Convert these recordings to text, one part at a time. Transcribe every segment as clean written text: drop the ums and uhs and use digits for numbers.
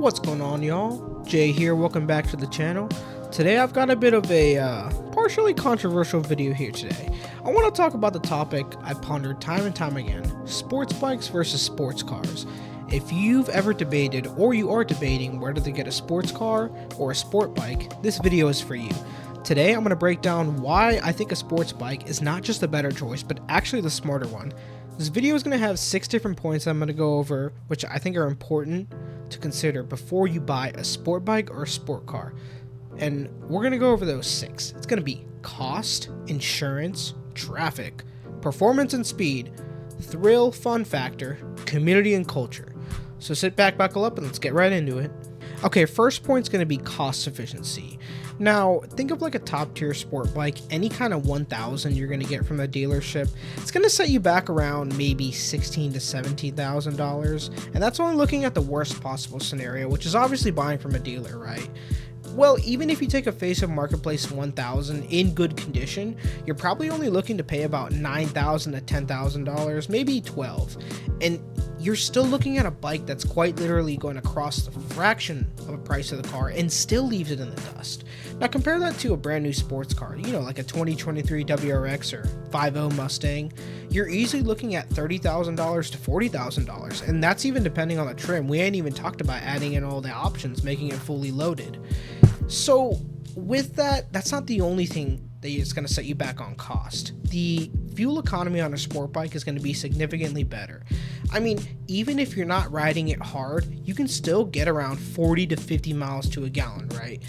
What's going on, y'all? Jay here, welcome back to the channel. Today I've got a bit of a partially controversial video here today. I want to talk about the topic I pondered time and time again: sports bikes versus sports cars. If you've ever debated, or you are debating, whether to get a sports car or a sport bike, this video is for you. Today I'm going to break down why I think a sports bike is not just a better choice, but actually the smarter one. This video is going to have 6 different points I'm going to go over, which I think are important to consider before you buy a sport bike or a sport car. And we're going to go over those 6. It's going to be cost, insurance, traffic, performance and speed, thrill, fun factor, community and culture. So sit back, buckle up, and let's get right into it. Okay, first point is going to be cost efficiency. Now, think of like a top tier sport bike, any kind of 1000 you're going to get from the dealership. It's going to set you back around maybe $16,000 to $17,000, and that's only looking at the worst possible scenario, which is obviously buying from a dealer, right? Well, even if you take a face of marketplace 1000 in good condition, you're probably only looking to pay about $9,000 to $10,000, maybe 12. And you're still looking at a bike that's quite literally going to cost a fraction of the price of the car and still leaves it in the dust. Now compare that to a brand new sports car, like a 2023 WRX or 5.0 Mustang. You're easily looking at $30,000 to $40,000, and that's even depending on the trim. We ain't even talked about adding in all the options, making it fully loaded. So with that, that's not the only thing that is going to set you back on cost. The fuel economy on a sport bike is going to be significantly better. I mean, even if you're not riding it hard, you can still get around 40 to 50 miles to a gallon, right?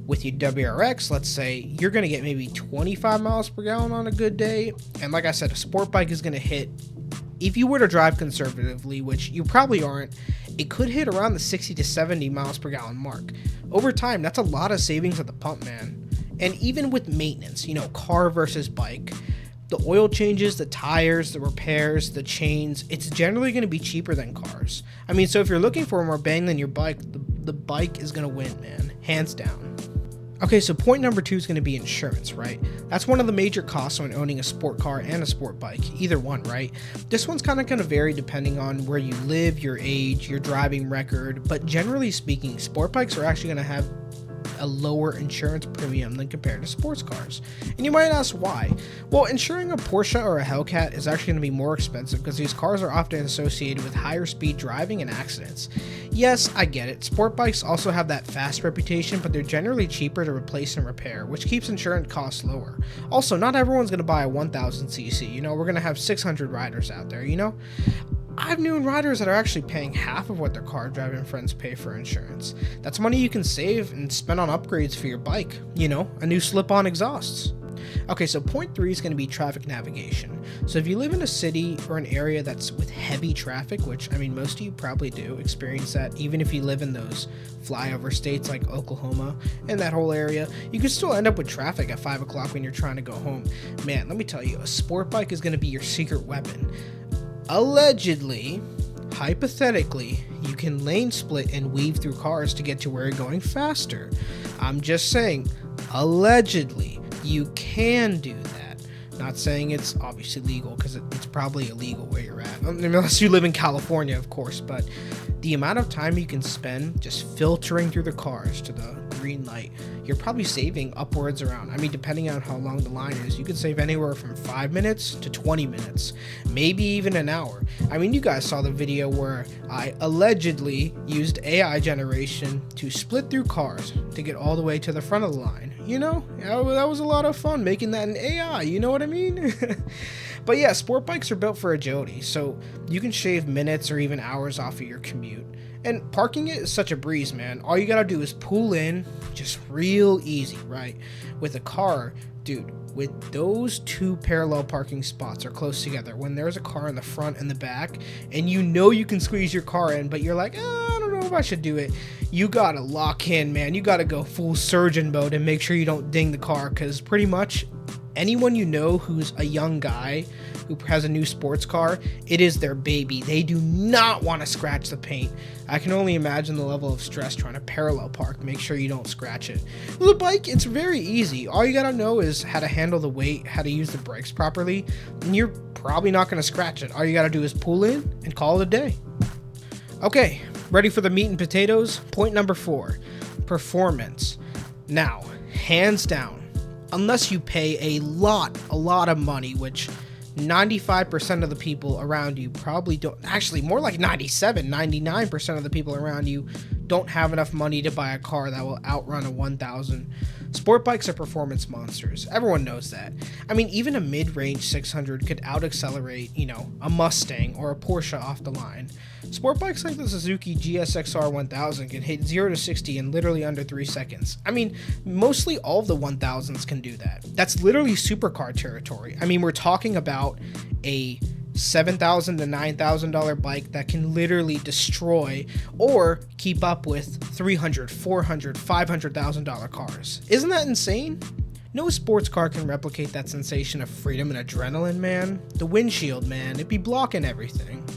With your WRX, let's say, you're going to get maybe 25 miles per gallon on a good day. And like I said, a sport bike is going to hit, if you were to drive conservatively, which you probably aren't, it could hit around the 60 to 70 miles per gallon mark. Over time, that's a lot of savings at the pump, man. And even with maintenance, car versus bike, the oil changes, the tires, the repairs, the chains, it's generally going to be cheaper than cars. I mean, so if you're looking for more bang than your bike, the bike is going to win, man, hands down. Okay, so point number 2 is going to be insurance, right? That's one of the major costs when owning a sport car and a sport bike, either one, right? This one's kind of going to vary depending on where you live, your age, your driving record, but generally speaking, sport bikes are actually going to have a lower insurance premium than compared to sports cars. And you might ask why. Well, insuring a Porsche or a Hellcat is actually going to be more expensive because these cars are often associated with higher speed driving and accidents. Yes, I get it. Sport bikes also have that fast reputation, but they're generally cheaper to replace and repair, which keeps insurance costs lower. Also, not everyone's going to buy a 1000cc. We're going to have 600 riders out there, I've known riders that are actually paying half of what their car driving friends pay for insurance. That's money you can save and spend on upgrades for your bike, a new slip-on exhausts. Okay, so point 3 is going to be traffic navigation. So if you live in a city or an area that's with heavy traffic, which most of you probably do experience that, even if you live in those flyover states like Oklahoma and that whole area, you can still end up with traffic at 5 o'clock when you're trying to go home. Man, let me tell you, a sport bike is going to be your secret weapon. Allegedly, hypothetically, you can lane split and weave through cars to get to where you're going faster. I'm just saying, allegedly, you can do that. Not saying it's obviously legal, because it's probably illegal where you're at, unless you live in California, of course, but the amount of time you can spend just filtering through the cars to the green light, you're probably saving upwards around, depending on how long the line is, you could save anywhere from 5 minutes to 20 minutes, maybe even an hour. You guys saw the video where I allegedly used AI generation to split through cars to get all the way to the front of the line. That was a lot of fun making that in AI, you know what I mean? But yeah, sport bikes are built for agility, so you can shave minutes or even hours off of your commute. And parking it is such a breeze, man. All you gotta do is pull in, just real easy, right? With a car, dude, with those 2 parallel parking spots are close together, when there's a car in the front and the back, and you can squeeze your car in, but you're like, I don't know if I should do it. You gotta lock in, man. You gotta go full surgeon mode and make sure you don't ding the car, because pretty much anyone who's a young guy who has a new sports car, it is their baby. They do not want to scratch the paint. I can only imagine the level of stress trying to parallel park, make sure you don't scratch it. With a bike, it's very easy. All you gotta know is how to handle the weight, how to use the brakes properly, and you're probably not gonna scratch it. All you gotta do is pull in and call it a day. Okay, Ready for the meat and potatoes? Point number 4, performance. Now, hands down, unless you pay a lot of money, which 95% of the people around you probably don't, actually more like 99% of the people around you don't have enough money to buy a car that will outrun a 1000. Sport bikes are performance monsters. Everyone knows that. I mean, even a mid-range 600 could out-accelerate, a Mustang or a Porsche off the line. Sport bikes like the Suzuki GSX-R 1000 can hit 0 to 60 in literally under 3 seconds. I mean, mostly all of the 1000s can do that. That's literally supercar territory. I mean, we're talking about a $7,000 to $9,000 bike that can literally destroy or keep up with $300,000, $400,000, $500,000 cars. Isn't that insane? No sports car can replicate that sensation of freedom and adrenaline, man. The windshield, man, it'd be blocking everything.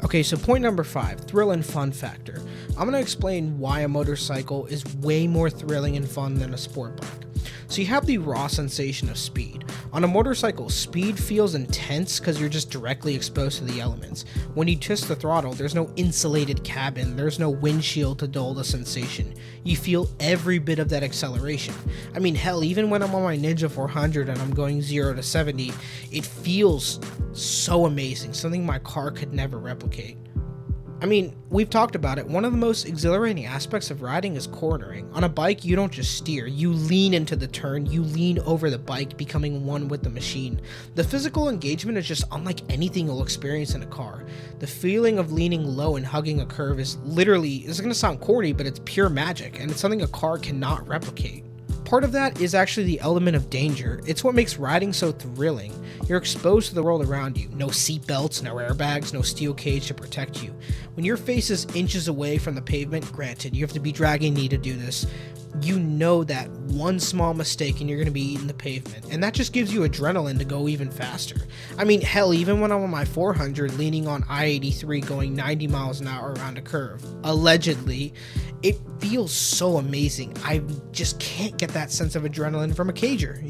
Okay, so point number 5, thrill and fun factor. I'm going to explain why a motorcycle is way more thrilling and fun than a sport bike. So you have the raw sensation of speed. On a motorcycle, speed feels intense because you're just directly exposed to the elements. When you twist the throttle, there's no insulated cabin, there's no windshield to dull the sensation. You feel every bit of that acceleration. I mean, hell, even when I'm on my Ninja 400 and I'm going 0 to 70, it feels so amazing, something my car could never replicate. I mean, we've talked about it. One of the most exhilarating aspects of riding is cornering. On a bike, you don't just steer. You lean into the turn. You lean over the bike, becoming one with the machine. The physical engagement is just unlike anything you'll experience in a car. The feeling of leaning low and hugging a curve is literally, it's going to sound corny, but it's pure magic, and it's something a car cannot replicate. Part of that is actually the element of danger. It's what makes riding so thrilling. You're exposed to the world around you. No seatbelts, no airbags, no steel cage to protect you. When your face is inches away from the pavement, granted, you have to be dragging knee to do this, you know that one small mistake and you're going to be eating the pavement. And that just gives you adrenaline to go even faster. I mean, hell, even when I'm on my 400 leaning on I-83 going 90 miles an hour around a curve, allegedly, it feels so amazing. I just can't get that sense of adrenaline from a cager,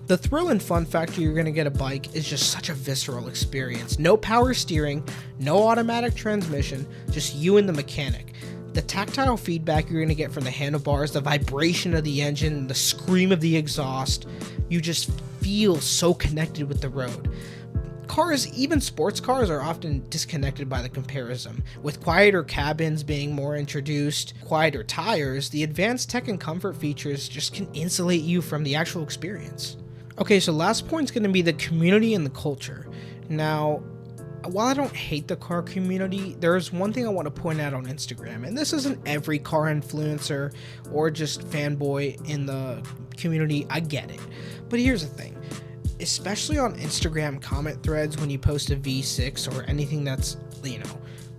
The thrill and fun factor you're going to get a bike is just such a visceral experience. No power steering, no automatic transmission, just you and the mechanic. The tactile feedback you're going to get from the handlebars, the vibration of the engine, the scream of the exhaust, you just feel so connected with the road. Cars, even sports cars, are often disconnected by the comparison. With quieter cabins being more introduced, quieter tires, the advanced tech and comfort features just can insulate you from the actual experience. Okay, so last point's going to be the community and the culture. Now, while I don't hate the car community, there's one thing I want to point out on Instagram, and this isn't every car influencer or just fanboy in the community, I get it. But here's the thing. Especially on Instagram comment threads when you post a V6 or anything that's,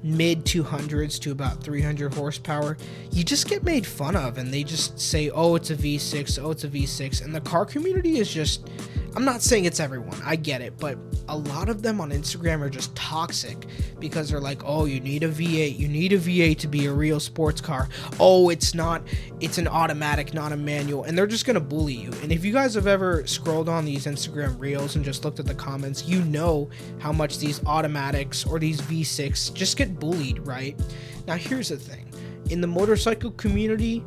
mid 200s to about 300 horsepower, you just get made fun of and they just say, oh, it's a V6, oh, it's a V6. And the car community is just, I'm not saying it's everyone, I get it, but a lot of them on Instagram are just toxic because they're like, oh, you need a V8, you need a V8 to be a real sports car. Oh, it's not, it's an automatic, not a manual. And they're just going to bully you. And if you guys have ever scrolled on these Instagram reels and just looked at the comments, you know how much these automatics or these V6 just get bullied, right? Now, here's the thing. In the motorcycle community,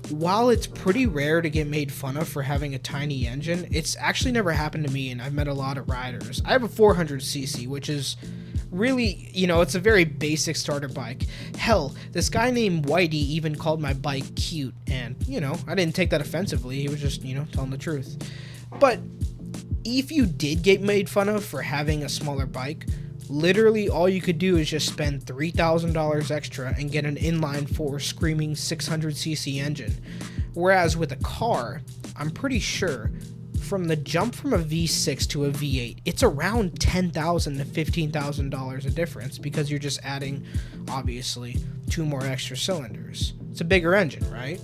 while it's pretty rare to get made fun of for having a tiny engine, it's actually never happened to me, and I've met a lot of riders. I have a 400cc, which is really, it's a very basic starter bike. Hell, this guy named Whitey even called my bike cute, and, I didn't take that offensively. He was just, telling the truth. But if you did get made fun of for having a smaller bike, literally all you could do is just spend $3,000 extra and get an inline 4 screaming 600cc engine. Whereas with a car, I'm pretty sure from the jump from a V6 to a V8, it's around $10,000 to $15,000 a difference because you're just adding, obviously, 2 more extra cylinders. It's a bigger engine, right?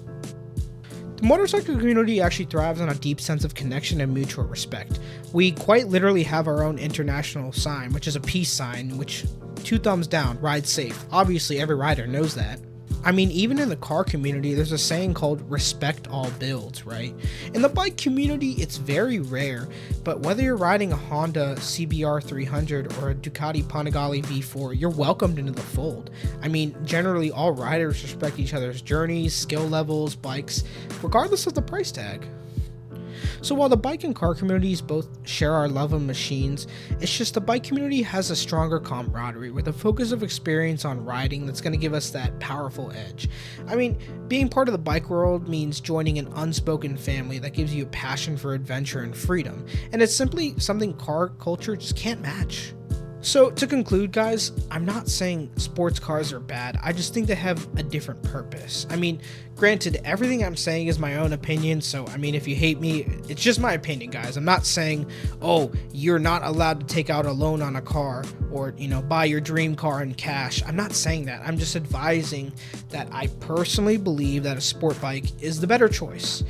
The motorcycle community actually thrives on a deep sense of connection and mutual respect. We quite literally have our own international sign, which is a peace sign, which 2 thumbs down, ride safe. Obviously, every rider knows that. I mean, even in the car community, there's a saying called respect all builds, right? In the bike community, it's very rare, but whether you're riding a Honda CBR 300 or a Ducati Panigale V4, you're welcomed into the fold. I mean, generally all riders respect each other's journeys, skill levels, bikes, regardless of the price tag. So while the bike and car communities both share our love of machines, it's just the bike community has a stronger camaraderie with a focus of experience on riding that's going to give us that powerful edge. I mean, being part of the bike world means joining an unspoken family that gives you a passion for adventure and freedom, and it's simply something car culture just can't match. So to conclude, guys, I'm not saying sports cars are bad. I just think they have a different purpose. I mean, granted, everything I'm saying is my own opinion. So, I mean, if you hate me, it's just my opinion, guys. I'm not saying, oh, you're not allowed to take out a loan on a car or, buy your dream car in cash. I'm not saying that. I'm just advising that I personally believe that a sport bike is the better choice.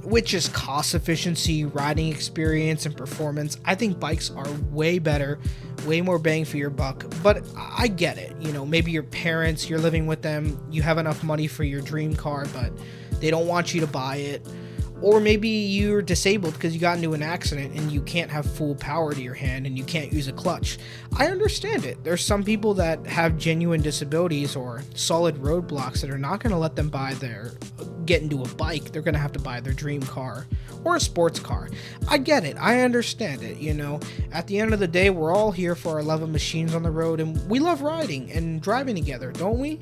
Which is cost efficiency, riding experience, and performance. I think bikes are way better, way more bang for your buck, but I get it. Maybe your parents, you're living with them, you have enough money for your dream car, but they don't want you to buy it. Or maybe you're disabled because you got into an accident and you can't have full power to your hand and you can't use a clutch. I understand it. There's some people that have genuine disabilities or solid roadblocks that are not going to let them get into a bike. They're going to have to buy their dream car or a sports car. I get it. I understand it. At the end of the day, we're all here for our love of machines on the road, and we love riding and driving together, don't we?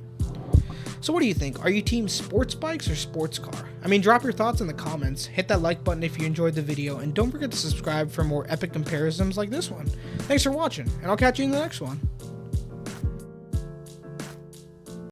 So what do you think? Are you team sports bikes or sports car? I mean, drop your thoughts in the comments, hit that like button if you enjoyed the video, and don't forget to subscribe for more epic comparisons like this one. Thanks for watching, and I'll catch you in the next one.